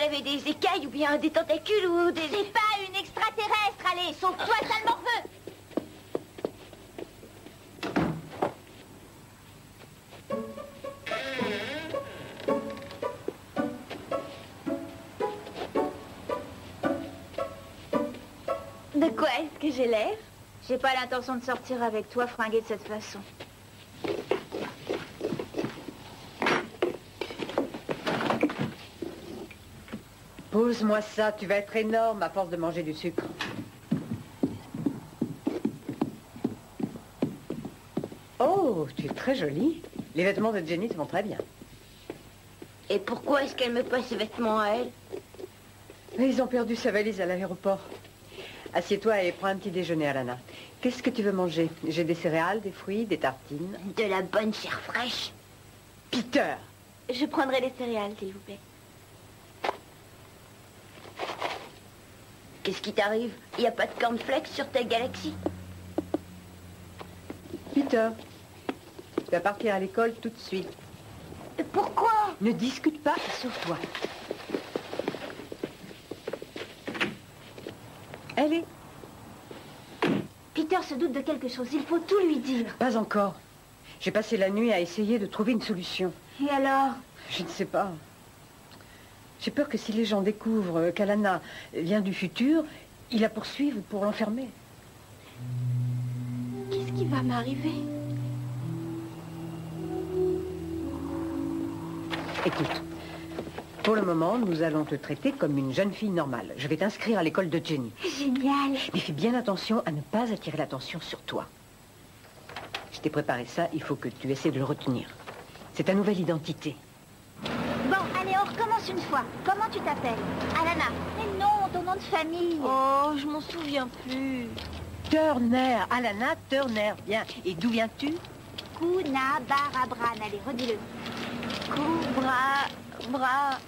elle avait des écailles ou bien des tentacules ou des... C'est pas une extraterrestre, allez, sauve-toi, sale morveux. De quoi est-ce que j'ai l'air? J'ai pas l'intention de sortir avec toi fringuée de cette façon. Pose-moi ça, tu vas être énorme à force de manger du sucre. Oh, tu es très jolie. Les vêtements de Jenny te vont très bien. Et pourquoi est-ce qu'elle me passe ses vêtements à elle? Mais ils ont perdu sa valise à l'aéroport. Assieds-toi et prends un petit déjeuner, Alana. Qu'est-ce que tu veux manger? J'ai des céréales, des fruits, des tartines. De la bonne chair fraîche. Peter! Je prendrai les céréales, s'il vous plaît. Qu'est-ce qui t'arrive? Il n'y a pas de cornflakes sur ta galaxie? Peter, tu vas partir à l'école tout de suite. Pourquoi? Ne discute pas, sauve-toi. Allez. Peter se doute de quelque chose, il faut tout lui dire. Pas encore. J'ai passé la nuit à essayer de trouver une solution. Et alors? Je ne sais pas. J'ai peur que si les gens découvrent qu'Alana vient du futur, ils la poursuivent pour l'enfermer. Qu'est-ce qui va m'arriver? Écoute, pour le moment, nous allons te traiter comme une jeune fille normale. Je vais t'inscrire à l'école de Jenny. Génial. Mais fais bien attention à ne pas attirer l'attention sur toi. Je t'ai préparé ça, il faut que tu essaies de le retenir. C'est ta nouvelle identité. Bon, allez, on recommence une fois. Comment tu t'appelles? Alana. Mais non, ton nom de famille. Oh, je m'en souviens plus. Turner, Alana Turner, bien. Et d'où viens-tu? Kuna Barabran, allez, redis-le. Bra...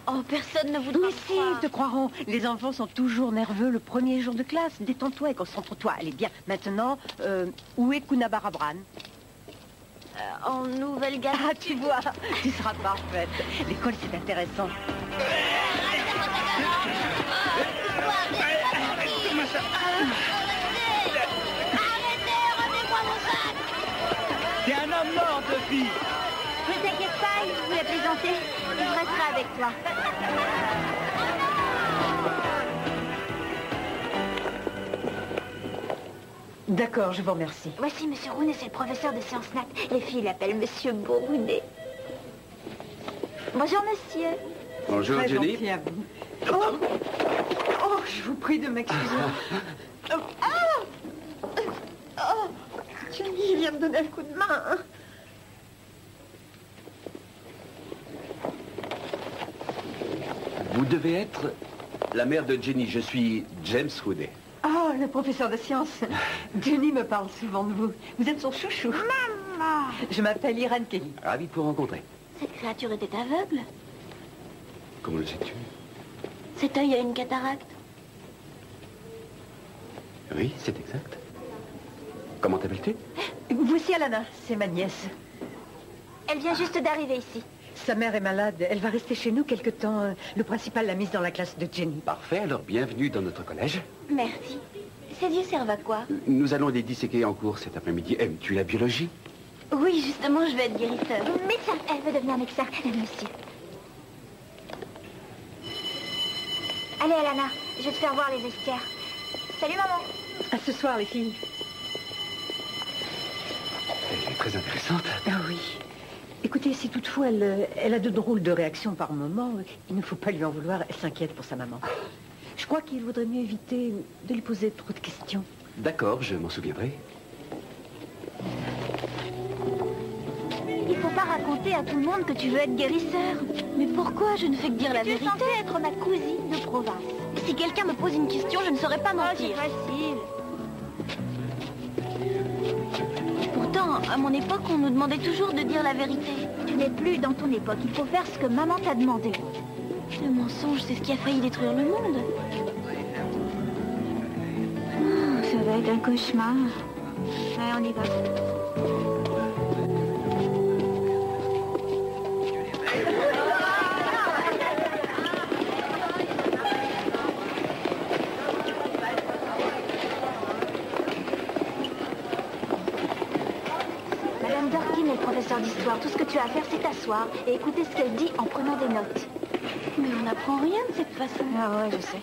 Oh, personne ne voudra Mais me si, croire. ils te croiront. Les enfants sont toujours nerveux le premier jour de classe. Détends-toi et concentre-toi. Allez, bien. Maintenant, où est Kuna Barabran? En Nouvelle-Galles. Ah, tu vois, tu seras parfaite. L'école, c'est intéressant. Rendez-moi mon sac. T'es un homme mort, Buffy. Ne t'inquiète pas, il voulait plaisanter. Je resterai avec toi. D'accord, je vous remercie. Voici Monsieur Rooney, c'est le professeur de sciences nat. Les filles l'appellent Monsieur Bourroudet. Bonjour, monsieur. Bonjour, Très Jenny. gentil à vous. Oh, je vous prie de m'excuser. Jenny vient me donner un coup de main. Hein. Vous devez être la mère de Jenny. Je suis James Rooney. Oh, le professeur de sciences. Jenny me parle souvent de vous. Vous êtes son chouchou. Maman. Je m'appelle Irene Kelly. Ravi de vous rencontrer. Cette créature était aveugle. Comment le sais-tu? Cet œil a une cataracte. Oui, c'est exact. Comment t'appelles-tu? Voici Alana, c'est ma nièce. Elle vient juste d'arriver ici. Sa mère est malade, elle va rester chez nous quelque temps. Le principal l'a mise dans la classe de Jenny. Parfait, alors bienvenue dans notre collège. Merci. Ces yeux servent à quoi? Nous allons les disséquer en cours cet après-midi. Aimes-tu la biologie? Oui, justement, je vais être guérisseur. Médecin, elle veut devenir médecin. Monsieur. Allez, Alana, je vais te faire voir les vestiaires. Salut, maman. À ce soir, les filles. Elle est très intéressante. Ah oui. Écoutez, si toutefois elle a de drôles de réactions par moment, il ne faut pas lui en vouloir. Elle s'inquiète pour sa maman. Je crois qu'il vaudrait mieux éviter de lui poser trop de questions. D'accord, je m'en souviendrai. Il faut pas raconter à tout le monde que tu veux être guérisseur. Mais pourquoi je ne fais que dire la Tu es vérité? censée être ma cousine de province. Si quelqu'un me pose une question, je ne saurais pas Oh, c'est mentir. facile. Pourtant, à mon époque, on nous demandait toujours de dire la vérité. Tu n'es plus dans ton époque. Il faut faire ce que maman t'a demandé. Le mensonge, c'est ce qui a failli détruire le monde. Oh, ça va être un cauchemar. Allez, on y va. d'histoire. Tout ce que tu as à faire, c'est t'asseoir et écouter ce qu'elle dit en prenant des notes. Mais on n'apprend rien de cette façon. Ah ouais, je sais.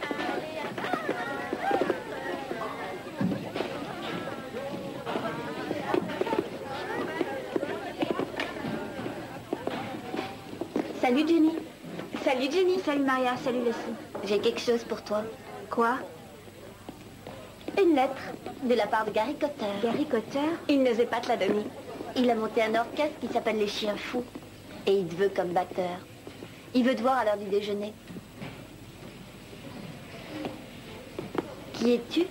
Salut Jenny. Salut Jenny. Salut Maria, salut Leslie. J'ai quelque chose pour toi. Quoi? Une lettre de la part de Gary Cotter. Gary Cotter? Il n'osait pas te la donner. Il a monté un orchestre qui s'appelle Les Chiens Fous. Et il te veut comme batteur. Il veut te voir à l'heure du déjeuner. Qui es-tu?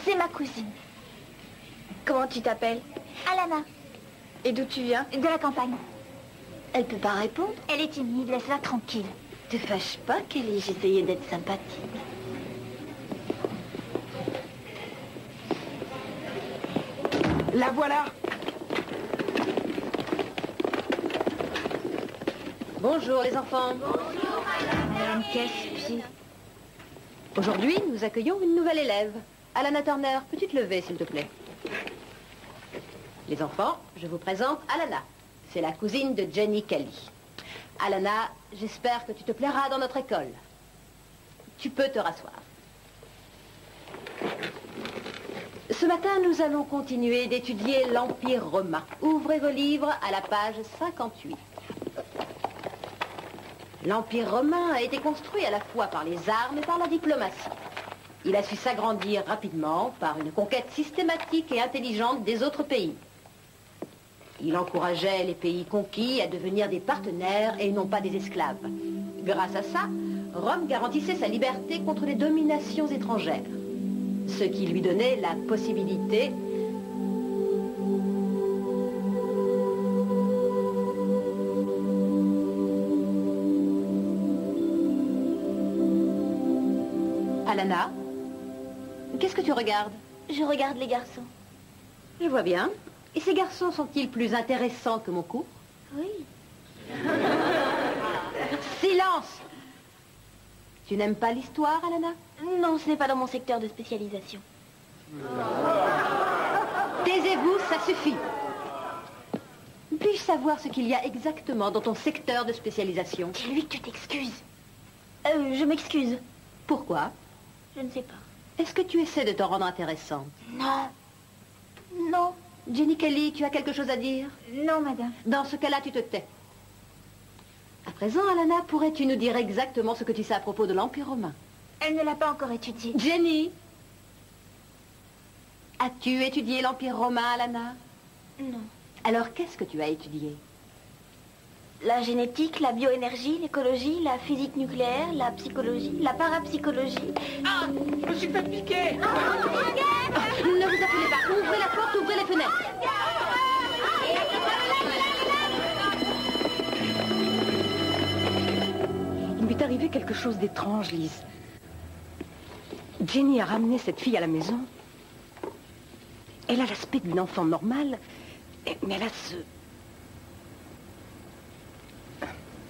C'est ma cousine. Comment tu t'appelles? Alana. Et d'où tu viens? De la campagne. Elle peut pas répondre. Elle est timide, laisse-la tranquille. Te fâche pas, Kelly, j'essayais d'être sympathique. La voilà. Bonjour les enfants. Madame Casse-Pied. Aujourd'hui, nous accueillons une nouvelle élève. Alana Turner, peux-tu te lever, s'il te plaît? Les enfants, je vous présente Alana. C'est la cousine de Jenny Kelly. Alana, j'espère que tu te plairas dans notre école. Tu peux te rasseoir. Ce matin, nous allons continuer d'étudier l'Empire romain. Ouvrez vos livres à la page 58. L'Empire romain a été construit à la fois par les armes et par la diplomatie. Il a su s'agrandir rapidement par une conquête systématique et intelligente des autres pays. Il encourageait les pays conquis à devenir des partenaires et non pas des esclaves. Grâce à ça, Rome garantissait sa liberté contre les dominations étrangères, ce qui lui donnait la possibilité Alana, qu'est-ce que tu regardes? Je regarde les garçons. Je vois bien. Et ces garçons sont-ils plus intéressants que mon cours? Oui. Silence! Tu n'aimes pas l'histoire, Alana? Non, ce n'est pas dans mon secteur de spécialisation. Taisez-vous, ça suffit. Puis-je savoir ce qu'il y a exactement dans ton secteur de spécialisation? Dis-lui que tu t'excuses. Je m'excuse. Pourquoi? Je ne sais pas. Est-ce que tu essaies de te rendre intéressante? Non. Non. Jenny Kelly, tu as quelque chose à dire? Non, madame. Dans ce cas-là, tu te tais. À présent, Alana, pourrais-tu nous dire exactement ce que tu sais à propos de l'Empire romain? Elle ne l'a pas encore étudié. Jenny, as-tu étudié l'Empire romain, Alana? Non. Alors, qu'est-ce que tu as étudié? La génétique, la bioénergie, l'écologie, la physique nucléaire, la psychologie, la parapsychologie. Ah, je me suis fait piquer. Ne vous affolez pas. Ouvrez la porte, ouvrez les fenêtres. Il m'est arrivé quelque chose d'étrange, Lise. Jenny a ramené cette fille à la maison. Elle a l'aspect d'une enfant normale, mais elle a ce...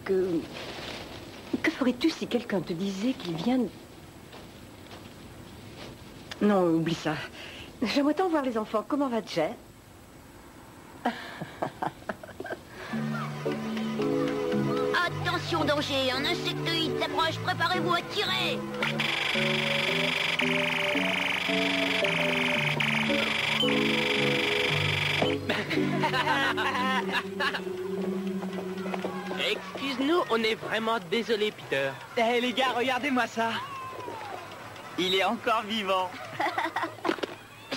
Que ferais-tu si quelqu'un te disait qu'il vient de... Non, oublie ça. J'aimerais tant voir les enfants. Comment va Jay? Attention, danger, un insectoïde s'approche, préparez-vous à tirer. Excuse-nous, on est vraiment désolé, Peter. Eh les gars, regardez-moi ça. Il est encore vivant.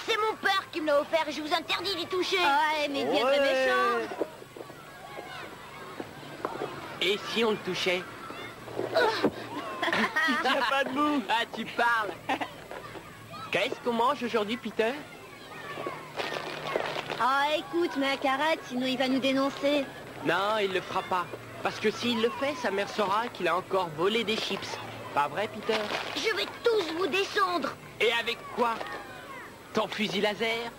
C'est mon père qui me l'a offert et je vous interdis d'y toucher. Ouais, mais bien très méchant. Et si on le touchait? Il tient pas debout. Ah, tu parles. Qu'est-ce qu'on mange aujourd'hui, Peter? Ah, écoute, mais Carrette, sinon il va nous dénoncer. Non, il le fera pas. Parce que s'il le fait, sa mère saura qu'il a encore volé des chips. Pas vrai, Peter? Je vais tous vous descendre. Et avec quoi? Ton fusil laser?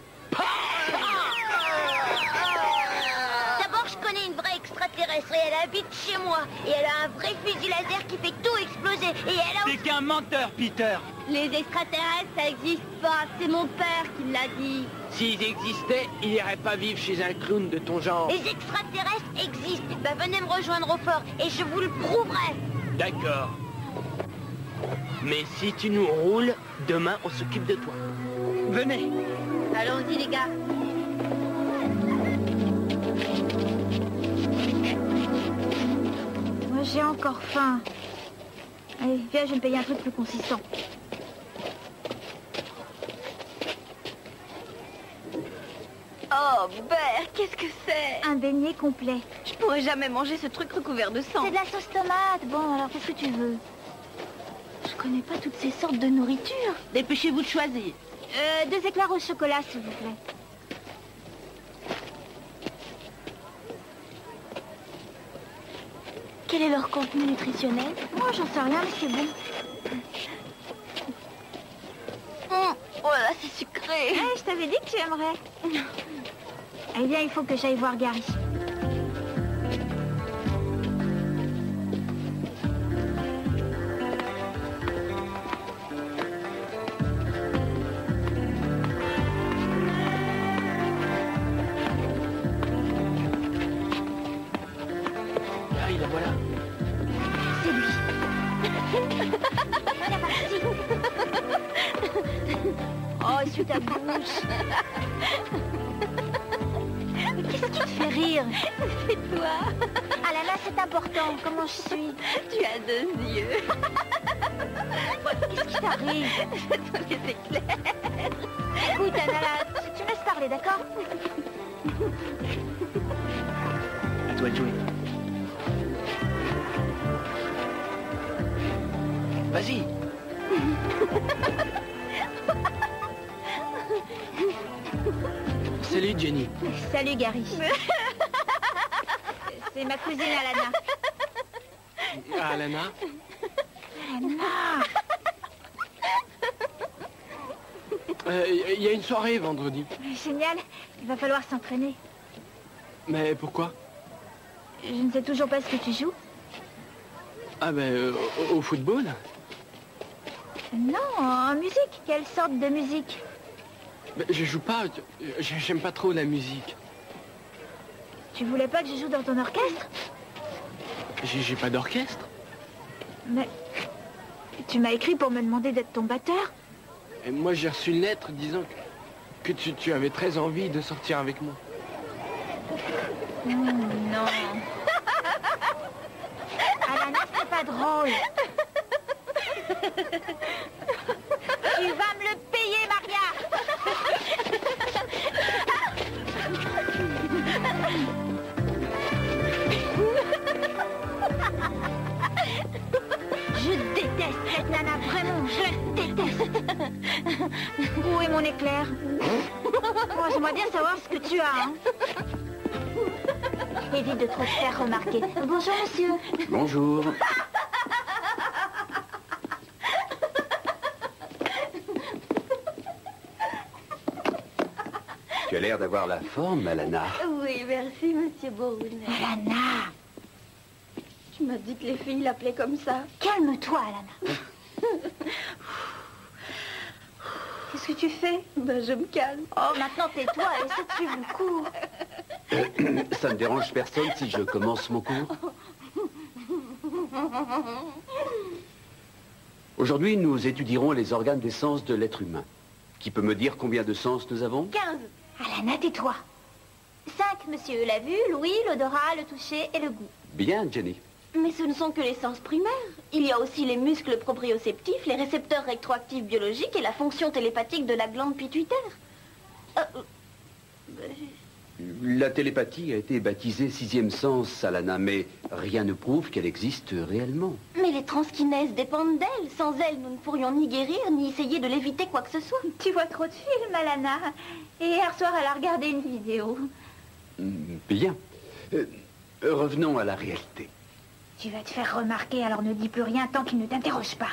D'abord, je connais une vraie extraterrestre et elle habite chez moi. Et elle a un vrai fusil laser qui fait tout exploser. et elle a... T'es qu'un menteur, Peter. Les extraterrestres, ça existe pas. C'est mon père qui l'a dit. S'ils existaient, ils n'iraient pas vivre chez un clown de ton genre. Les extraterrestres existent. Bah, venez me rejoindre au fort et je vous le prouverai. D'accord. Mais si tu nous roules, demain on s'occupe de toi. Venez. Allons-y, les gars. Moi, j'ai encore faim. Allez, viens, je vais me payer un truc plus consistant. Oh, Bert, qu'est-ce que c'est? Un beignet complet. Je pourrais jamais manger ce truc recouvert de sang. C'est de la sauce tomate. Bon, alors qu'est-ce que tu veux? Je connais pas toutes ces sortes de nourriture. Dépêchez-vous de choisir. 2 éclairs au chocolat, s'il vous plaît. Quel est leur contenu nutritionnel? Moi, j'en sais rien, mais c'est bon. Oh là, c'est sucré. Je t'avais dit que tu aimerais. Eh bien, il faut que j'aille voir Gary. Gary, la voilà. C'est lui. Il est parti. Oh, essuie ta bouche. Qu'est-ce qui te fait rire? C'est toi. Alana, c'est important. Comment je suis? Tu as 2 yeux. Qu'est-ce qui t'arrive? Ce sont les éclairs. Écoute, Alana, tu me laisses parler, d'accord? À toi de jouer. Vas-y. Salut, Jenny. Salut, Gary. C'est ma cousine Alana. Ah, Alana. Alana. Il y a une soirée vendredi. Génial. Il va falloir s'entraîner. Mais pourquoi? Je ne sais toujours pas ce que tu joues. Ah ben, au football. Non, en musique. Quelle sorte de musique? Ben, je joue pas. J'aime pas trop la musique. Tu voulais pas que je joue dans ton orchestre? J'ai pas d'orchestre. Mais tu m'as écrit pour me demander d'être ton batteur. Et moi, j'ai reçu une lettre disant que tu avais très envie de sortir avec moi. Non. Alana, c'est pas drôle. Tu vas me le payer, Maria. Je déteste cette nana, vraiment, je la déteste. Où est mon éclair? Moi, j'aimerais bien savoir ce que tu as, hein. Évite de trop te faire remarquer. Bonjour, monsieur. Bonjour. Tu as l'air d'avoir la forme, Alana. Oui, merci, monsieur Bourne. Alana. Tu m'as dit que les filles l'appelaient comme ça. Calme-toi, Alana. Qu'est-ce que tu fais? Ben, je me calme. Oh, maintenant tais-toi et essaie de suivre le cours. Ça ne dérange personne si je commence mon cours? Aujourd'hui, nous étudierons les organes des sens de l'être humain. Qui peut me dire combien de sens nous avons? 15. Alana, tais-toi. 5, monsieur. La vue, l'ouïe, l'odorat, le toucher et le goût. Bien, Jenny. Mais ce ne sont que les sens primaires. Il y a aussi les muscles proprioceptifs, les récepteurs rétroactifs biologiques et la fonction télépathique de la glande pituitaire. La télépathie a été baptisée 6e sens, Alana, mais rien ne prouve qu'elle existe réellement. Mais les transkinèses dépendent d'elles. Sans elles, nous ne pourrions ni guérir, ni essayer de l'éviter quoi que ce soit. Tu vois trop de films, Alana. Et hier soir, elle a regardé une vidéo. Bien. Revenons à la réalité. Tu vas te faire remarquer, alors ne dis plus rien tant qu'il ne t'interroge pas.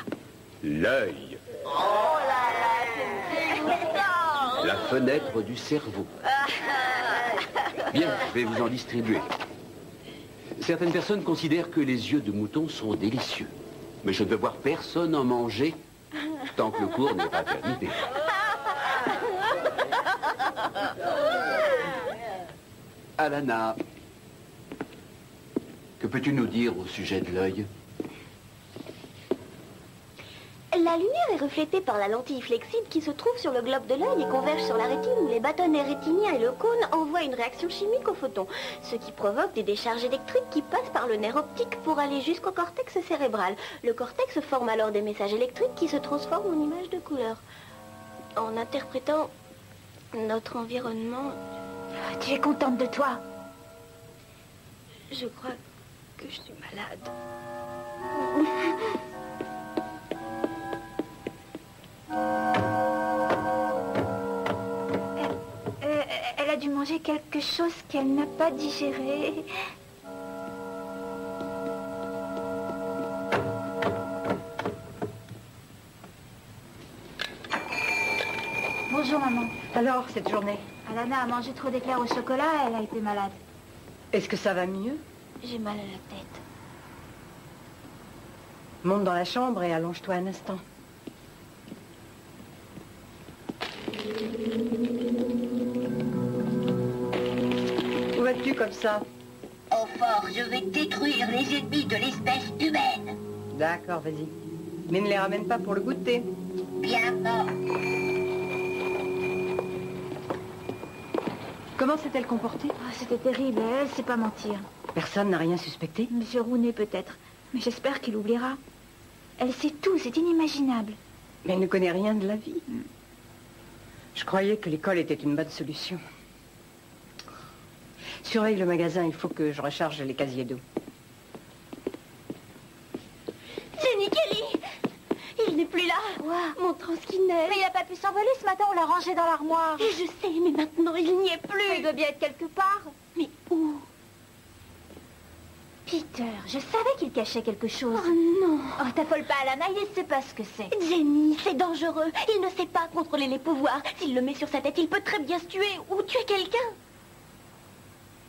L'œil. Oh là là, c'est dégoûtant. La fenêtre du cerveau. Bien, je vais vous en distribuer. Certaines personnes considèrent que les yeux de mouton sont délicieux. Mais je ne veux voir personne en manger tant que le cours n'est pas terminé. Alana, que peux-tu nous dire au sujet de l'œil? La lumière est reflétée par la lentille flexible qui se trouve sur le globe de l'œil et converge sur la rétine où les bâtonnets rétiniens et le cône envoient une réaction chimique au photon, ce qui provoque des décharges électriques qui passent par le nerf optique pour aller jusqu'au cortex cérébral. Le cortex forme alors des messages électriques qui se transforment en images de couleur. En interprétant notre environnement... Tu es contente de toi? Je crois que je suis malade. Elle a dû manger quelque chose qu'elle n'a pas digéré. Bonjour, maman. Alors, cette journée, Alana a mangé trop d'éclairs au chocolat, elle a été malade. est-ce que ça va mieux? J'ai mal à la tête. Monte dans la chambre et allonge-toi un instant. Où vas-tu comme ça? Au fort, je vais détruire les ennemis de l'espèce humaine. D'accord, vas-y. Mais ne les ramène pas pour le goûter. Bien mort. Comment s'est-elle comportée? Oh, c'était terrible, elle sait pas mentir. Personne n'a rien suspecté? Monsieur Rounet peut-être, mais j'espère qu'il oubliera. Elle sait tout, c'est inimaginable. Mais elle ne connaît rien de la vie. Je croyais que l'école était une bonne solution. Surveille le magasin, il faut que je recharge les casiers d'eau. Jenny Kelly! Il n'est plus là. Quoi? Mon transkinel. Mais il n'a pas pu s'envoler ce matin, on l'a rangé dans l'armoire. Et je sais, mais maintenant il n'y est plus. Il doit bien être quelque part. Mais où? Peter, je savais qu'il cachait quelque chose. Oh non. Oh, t'affole pas, Alana, il ne sait pas ce que c'est. Jenny, c'est dangereux. Il ne sait pas contrôler les pouvoirs. S'il le met sur sa tête, il peut très bien se tuer ou tuer quelqu'un.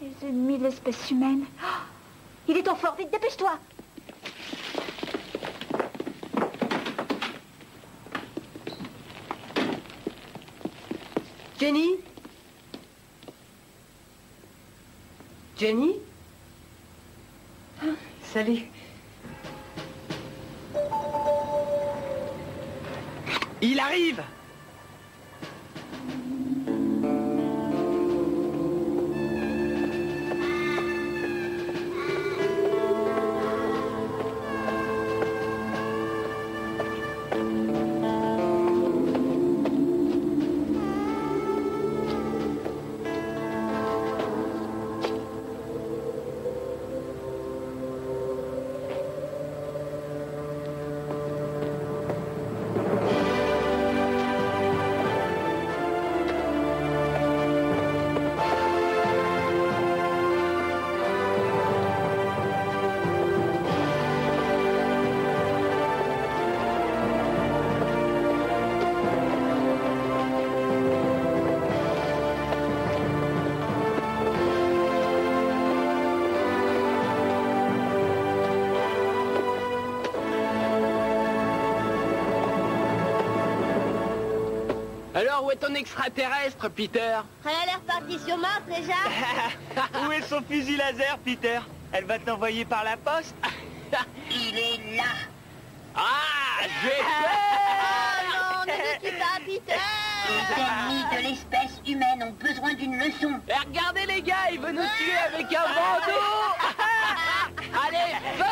Les ennemis de l'espèce humaine. Oh, il est au fort, vite, dépêche-toi. Jenny? Jenny? Ah, salut. Il arrive! Alors, où est ton extraterrestre, Peter? Elle a l'air partie sur Mars déjà. Où est son fusil laser, Peter? Elle va t'envoyer par la poste? Il est là. Ah, j'ai fait! Oh non, ne dis pas, Peter. Les ennemis de l'espèce humaine ont besoin d'une leçon. Et regardez les gars, il veut nous tuer avec un bandeau. Allez, feu!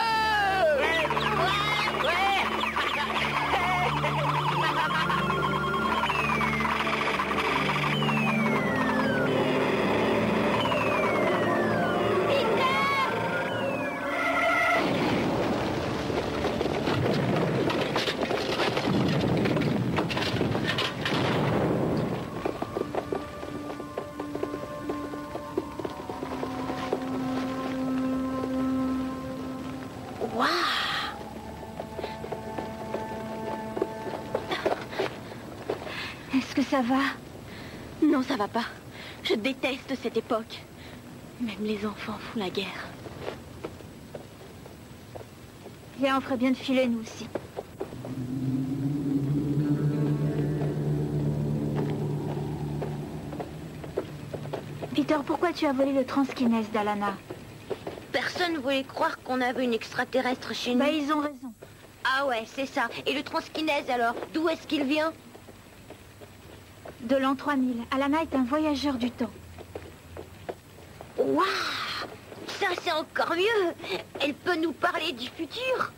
Est-ce que ça va? Non, ça va pas. Je déteste cette époque. Même les enfants font la guerre. Viens, on ferait bien de filer, nous aussi. Peter, pourquoi tu as volé le transkinèse d'Alana? Personne voulait croire qu'on avait une extraterrestre chez nous. Bah, ils ont raison. Ah ouais, c'est ça. Et le transkinèse, alors, d'où est-ce qu'il vient? De l'an 3000. Alana est un voyageur du temps. Waouh! Ça, c'est encore mieux. Elle peut nous parler du futur.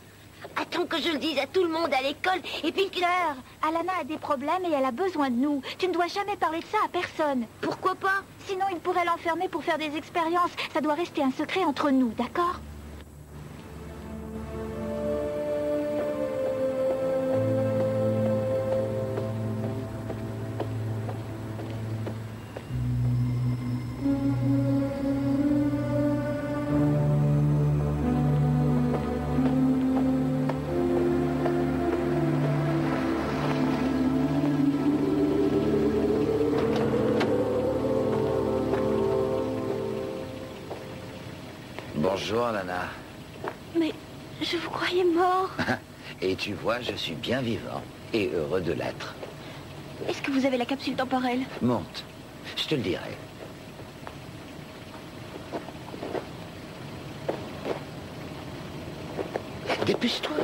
Attends que je le dise à tout le monde à l'école. Et puis, Claire, Alana a des problèmes et elle a besoin de nous. Tu ne dois jamais parler de ça à personne. pourquoi pas? Sinon, il pourrait l'enfermer pour faire des expériences. Ça doit rester un secret entre nous, d'accord? Bonjour, Nana. Mais je vous croyais mort. Et tu vois, je suis bien vivant et heureux de l'être. Est-ce que vous avez la capsule temporelle? Monte, je te le dirai. Dépêche-toi.